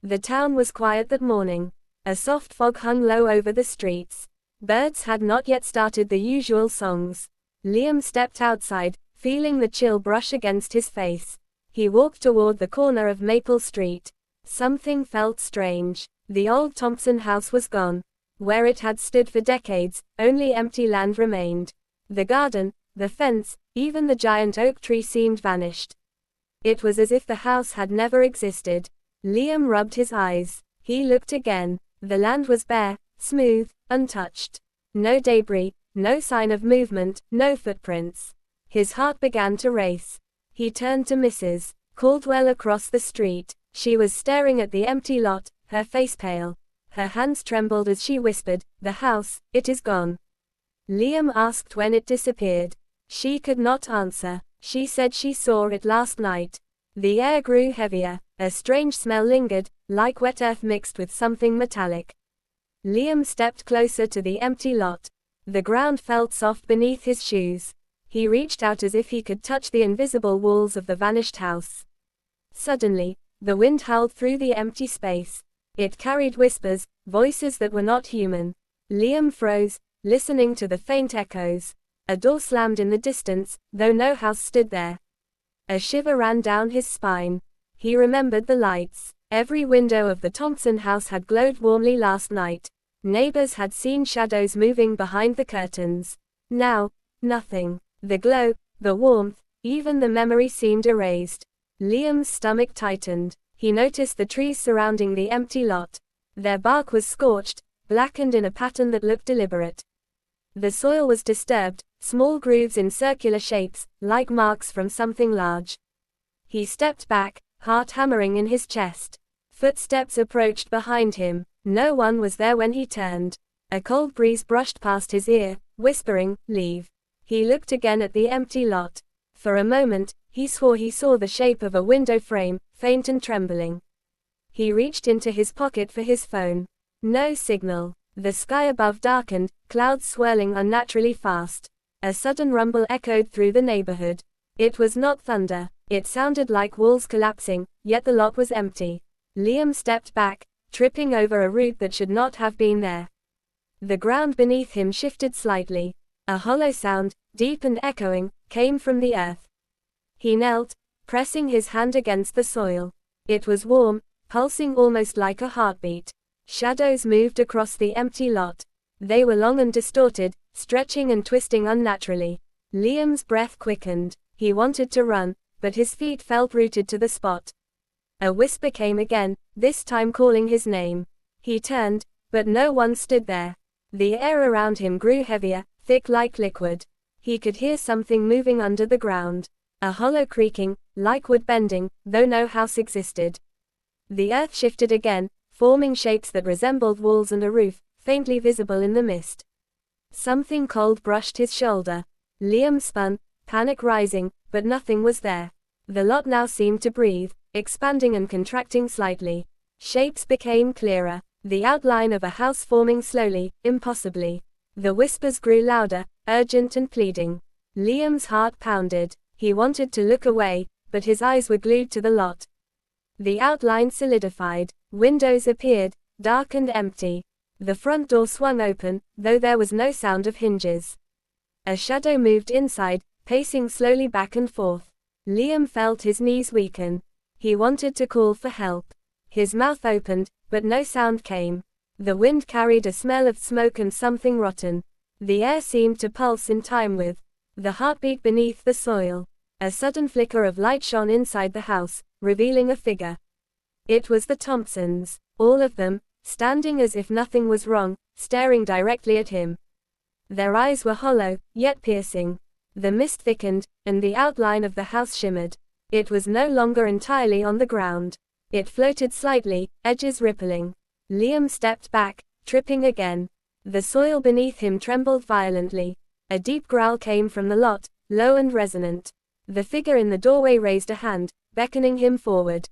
The town was quiet that morning. A soft fog hung low over the streets. Birds had not yet started the usual songs. Liam stepped outside, feeling the chill brush against his face. He walked toward the corner of Maple Street. Something felt strange. The old Thompson house was gone. Where it had stood for decades, only empty land remained. The garden, the fence, even the giant oak tree seemed vanished. It was as if the house had never existed. Liam rubbed his eyes. He looked again. The land was bare, smooth, untouched. No debris, no sign of movement, no footprints. His heart began to race. He turned to Mrs. Caldwell across the street. She was staring at the empty lot, her face pale. Her hands trembled as she whispered, "The house, it is gone." Liam asked when it disappeared. She could not answer. She said she saw it last night. The air grew heavier. A strange smell lingered, like wet earth mixed with something metallic. Liam stepped closer to the empty lot. The ground felt soft beneath his shoes. He reached out as if he could touch the invisible walls of the vanished house. Suddenly, the wind howled through the empty space. It carried whispers, voices that were not human. Liam froze, listening to the faint echoes. A door slammed in the distance, though no house stood there. A shiver ran down his spine. He remembered the lights. Every window of the Thompson house had glowed warmly last night. Neighbors had seen shadows moving behind the curtains. Now, nothing. The glow, the warmth, even the memory seemed erased. Liam's stomach tightened. He noticed the trees surrounding the empty lot. Their bark was scorched, blackened in a pattern that looked deliberate. The soil was disturbed, small grooves in circular shapes, like marks from something large. He stepped back, heart hammering in his chest. Footsteps approached behind him. No one was there when he turned. A cold breeze brushed past his ear, whispering, "Leave." He looked again at the empty lot. For a moment, he swore he saw the shape of a window frame, faint and trembling. He reached into his pocket for his phone. No signal. The sky above darkened, clouds swirling unnaturally fast. A sudden rumble echoed through the neighborhood. It was not thunder. It sounded like walls collapsing, yet the lot was empty. Liam stepped back, tripping over a root that should not have been there. The ground beneath him shifted slightly. A hollow sound, deep and echoing, came from the earth. He knelt, pressing his hand against the soil. It was warm, pulsing almost like a heartbeat. Shadows moved across the empty lot. They were long and distorted, stretching and twisting unnaturally. Liam's breath quickened. He wanted to run, but his feet felt rooted to the spot. A whisper came again, this time calling his name. He turned, but no one stood there. The air around him grew heavier, thick like liquid. He could hear something moving under the ground. A hollow creaking, like wood bending, though no house existed. The earth shifted again, forming shapes that resembled walls and a roof, faintly visible in the mist. Something cold brushed his shoulder. Liam spun, panic rising, but nothing was there. The lot now seemed to breathe, expanding and contracting slightly. Shapes became clearer. The outline of a house forming slowly, impossibly. The whispers grew louder, urgent and pleading. Liam's heart pounded. He wanted to look away, but his eyes were glued to the lot. The outline solidified. Windows appeared, dark and empty. The front door swung open, though there was no sound of hinges. A shadow moved inside, pacing slowly back and forth. Liam felt his knees weaken. He wanted to call for help. His mouth opened, but no sound came. The wind carried a smell of smoke and something rotten. The air seemed to pulse in time with the heartbeat beneath the soil. A sudden flicker of light shone inside the house, revealing a figure. It was the Thompsons, all of them, standing as if nothing was wrong, staring directly at him. Their eyes were hollow, yet piercing. The mist thickened, and the outline of the house shimmered. It was no longer entirely on the ground. It floated slightly, edges rippling. Liam stepped back, tripping again. The soil beneath him trembled violently. A deep growl came from the lot, low and resonant. The figure in the doorway raised a hand, beckoning him forward.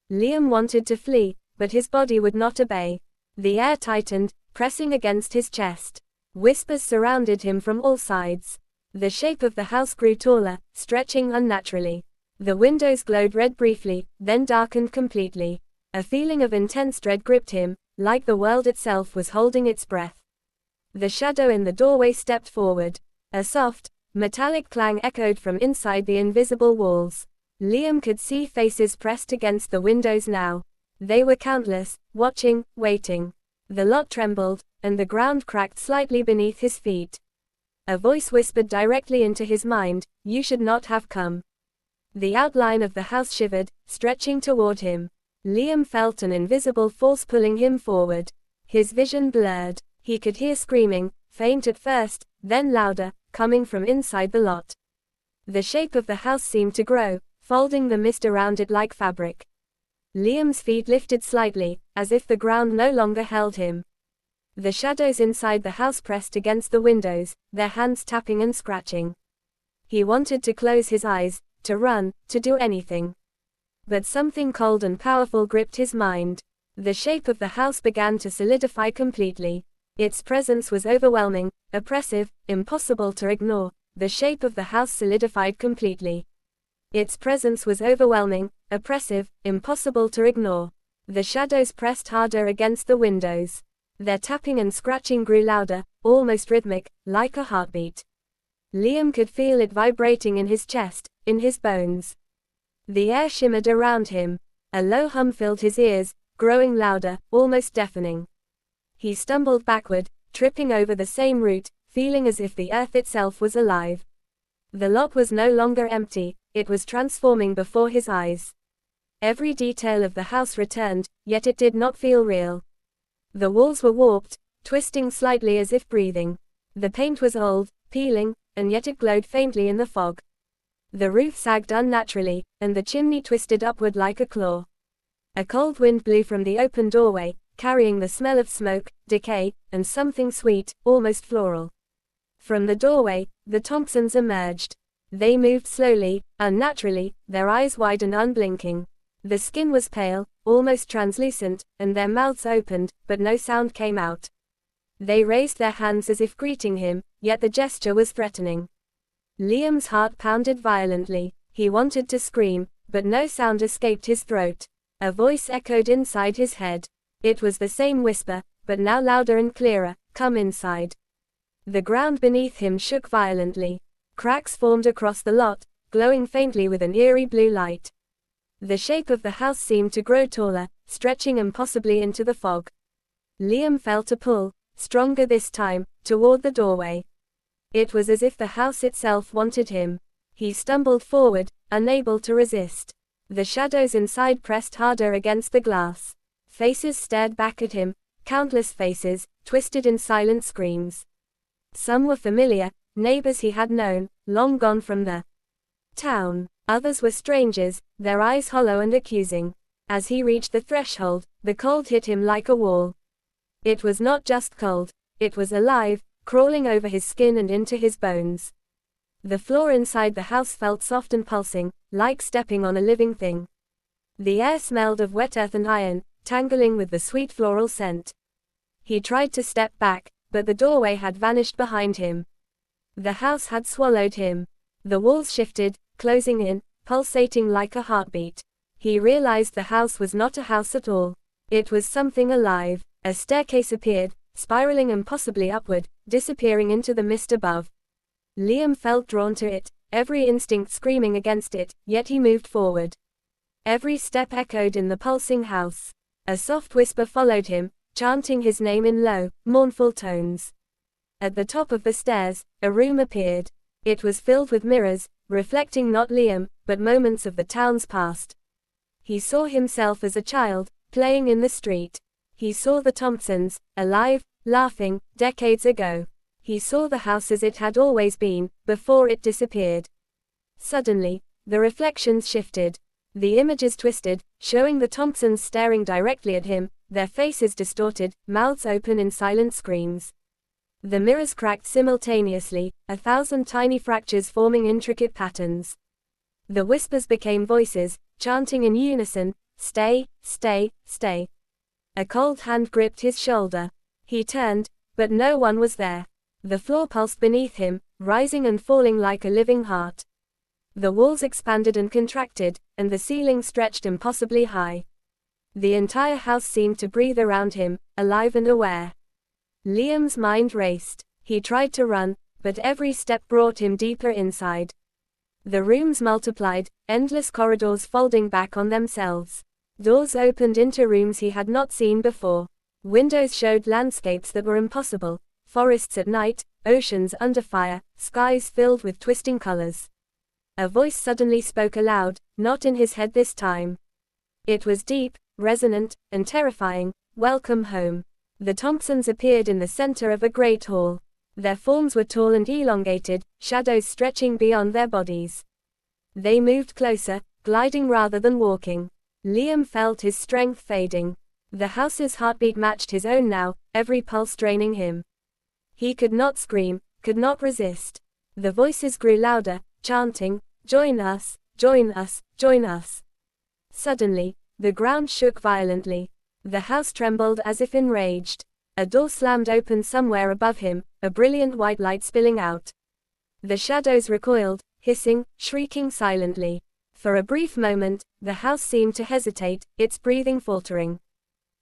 Liam wanted to flee, but his body would not obey. The air tightened, pressing against his chest. Whispers surrounded him from all sides. The shape of the house grew taller, stretching unnaturally. The windows glowed red briefly, then darkened completely. A feeling of intense dread gripped him, like the world itself was holding its breath. The shadow in the doorway stepped forward. A soft, metallic clang echoed from inside the invisible walls. Liam could see faces pressed against the windows now. They were countless, watching, waiting. The lot trembled, and the ground cracked slightly beneath his feet. A voice whispered directly into his mind, "You should not have come." The outline of the house shivered, stretching toward him. Liam felt an invisible force pulling him forward. His vision blurred. He could hear screaming, faint at first, then louder, coming from inside the lot. The shape of the house seemed to grow, folding the mist around it like fabric. Liam's feet lifted slightly, as if the ground no longer held him. The shadows inside the house pressed against the windows, their hands tapping and scratching. He wanted to close his eyes, to run, to do anything. But something cold and powerful gripped his mind. The shape of the house began to solidify completely. Its presence was overwhelming, oppressive, impossible to ignore. The shape of the house solidified completely. Its presence was overwhelming, oppressive, impossible to ignore. The shadows pressed harder against the windows. Their tapping and scratching grew louder, almost rhythmic, like a heartbeat. Liam could feel it vibrating in his chest, in his bones. The air shimmered around him. A low hum filled his ears, growing louder, almost deafening. He stumbled backward, tripping over the same root, feeling as if the earth itself was alive. The lot was no longer empty, it was transforming before his eyes. Every detail of the house returned, yet it did not feel real. The walls were warped, twisting slightly as if breathing. The paint was old, peeling, and yet it glowed faintly in the fog. The roof sagged unnaturally, and the chimney twisted upward like a claw. A cold wind blew from the open doorway, carrying the smell of smoke, decay, and something sweet, almost floral. From the doorway, the Thompsons emerged. They moved slowly, unnaturally, their eyes wide and unblinking. The skin was pale, almost translucent, and their mouths opened, but no sound came out. They raised their hands as if greeting him, yet the gesture was threatening. Liam's heart pounded violently. He wanted to scream, but no sound escaped his throat. A voice echoed inside his head. It was the same whisper, but now louder and clearer, "Come inside." The ground beneath him shook violently. Cracks formed across the lot, glowing faintly with an eerie blue light. The shape of the house seemed to grow taller, stretching impossibly into the fog. Liam felt a pull, stronger this time, toward the doorway. It was as if the house itself wanted him. He stumbled forward, unable to resist. The shadows inside pressed harder against the glass. Faces stared back at him, countless faces, twisted in silent screams. Some were familiar, neighbors he had known, long gone from the town. Others were strangers, their eyes hollow and accusing. As he reached the threshold, the cold hit him like a wall. It was not just cold, it was alive, crawling over his skin and into his bones. The floor inside the house felt soft and pulsing, like stepping on a living thing. The air smelled of wet earth and iron, tangling with the sweet floral scent. He tried to step back, but the doorway had vanished behind him. The house had swallowed him. The walls shifted, closing in, pulsating like a heartbeat. He realized the house was not a house at all. It was something alive. A staircase appeared, spiraling impossibly upward, disappearing into the mist above. Liam felt drawn to it, every instinct screaming against it, yet he moved forward. Every step echoed in the pulsing house. A soft whisper followed him, chanting his name in low, mournful tones. At the top of the stairs, a room appeared. It was filled with mirrors, reflecting not Liam, but moments of the town's past. He saw himself as a child, playing in the street. He saw the Thompsons, alive, laughing, decades ago. He saw the house as it had always been, before it disappeared. Suddenly, the reflections shifted. The images twisted, showing the Thompsons staring directly at him, their faces distorted, mouths open in silent screams. The mirrors cracked simultaneously, 1,000 tiny fractures forming intricate patterns. The whispers became voices, chanting in unison, "Stay, stay, stay." A cold hand gripped his shoulder. He turned, but no one was there. The floor pulsed beneath him, rising and falling like a living heart. The walls expanded and contracted, and the ceiling stretched impossibly high. The entire house seemed to breathe around him, alive and aware. Liam's mind raced. He tried to run, but every step brought him deeper inside. The rooms multiplied, endless corridors folding back on themselves. Doors opened into rooms he had not seen before. Windows showed landscapes that were impossible, forests at night, oceans under fire, skies filled with twisting colors. A voice suddenly spoke aloud, not in his head this time. It was deep, resonant, and terrifying. "Welcome home." The Thompsons appeared in the center of a great hall. Their forms were tall and elongated, shadows stretching beyond their bodies. They moved closer, gliding rather than walking. Liam felt his strength fading. The house's heartbeat matched his own now, every pulse draining him. He could not scream, could not resist. The voices grew louder, chanting, "Join us, join us, join us." Suddenly, the ground shook violently. The house trembled as if enraged. A door slammed open somewhere above him, a brilliant white light spilling out. The shadows recoiled, hissing, shrieking silently. For a brief moment, the house seemed to hesitate, its breathing faltering.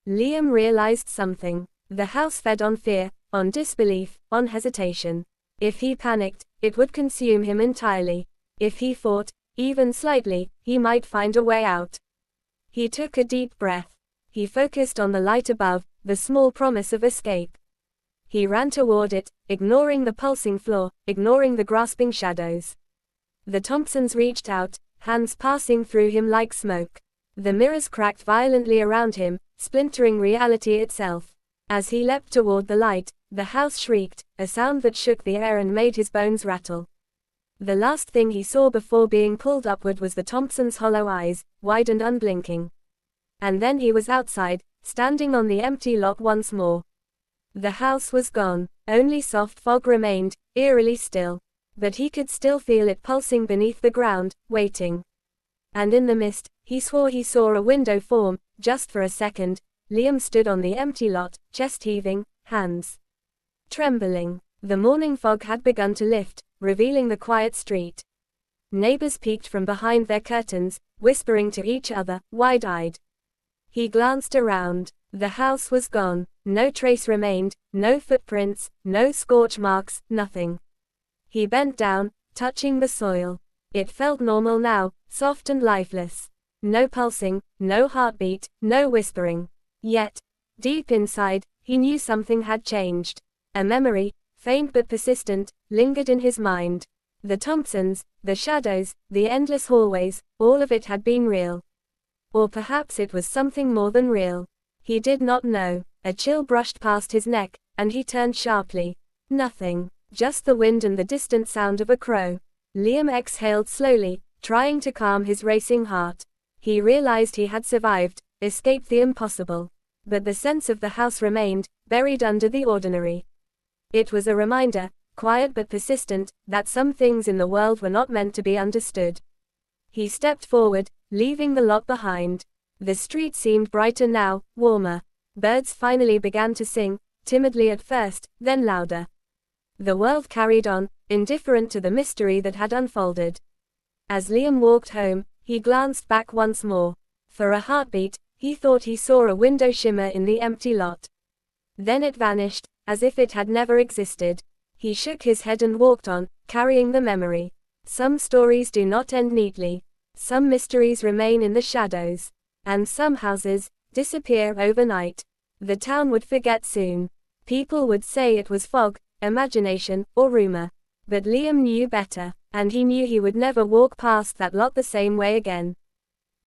Liam realized something. The house fed on fear, on disbelief, on hesitation. If he panicked, it would consume him entirely. If he fought, even slightly, he might find a way out. He took a deep breath. He focused on the light above, the small promise of escape. He ran toward it, ignoring the pulsing floor, ignoring the grasping shadows. The Thompsons reached out, hands passing through him like smoke. The mirrors cracked violently around him, splintering reality itself. As he leapt toward the light, the house shrieked, a sound that shook the air and made his bones rattle. The last thing he saw before being pulled upward was the Thompsons' hollow eyes, wide and unblinking. And then he was outside, standing on the empty lot once more. The house was gone. Only soft fog remained, eerily still. But he could still feel it pulsing beneath the ground, waiting. And in the mist, he swore he saw a window form. Just for a second, Liam stood on the empty lot, chest heaving, hands trembling. The morning fog had begun to lift, revealing the quiet street. Neighbors peeked from behind their curtains, whispering to each other, wide-eyed. He glanced around. The house was gone. No trace remained, no footprints, no scorch marks, nothing. He bent down, touching the soil. It felt normal now, soft and lifeless. No pulsing, no heartbeat, no whispering. Yet, deep inside, he knew something had changed. A memory, faint but persistent, lingered in his mind. The Thompsons, the shadows, the endless hallways, all of it had been real. Or perhaps it was something more than real. He did not know. A chill brushed past his neck, and he turned sharply. Nothing. Just the wind and the distant sound of a crow. Liam exhaled slowly, trying to calm his racing heart. He realized he had survived, escaped the impossible. But the sense of the house remained, buried under the ordinary. It was a reminder, quiet but persistent, that some things in the world were not meant to be understood. He stepped forward, leaving the lot behind. The street seemed brighter now, warmer. Birds finally began to sing, timidly at first, then louder. The world carried on, indifferent to the mystery that had unfolded. As Liam walked home, he glanced back once more. For a heartbeat, he thought he saw a window shimmer in the empty lot. Then it vanished, as if it had never existed. He shook his head and walked on, carrying the memory. Some stories do not end neatly. Some mysteries remain in the shadows. And some houses disappear overnight. The town would forget soon. People would say it was fog, imagination, or rumor. But Liam knew better, and he knew he would never walk past that lot the same way again.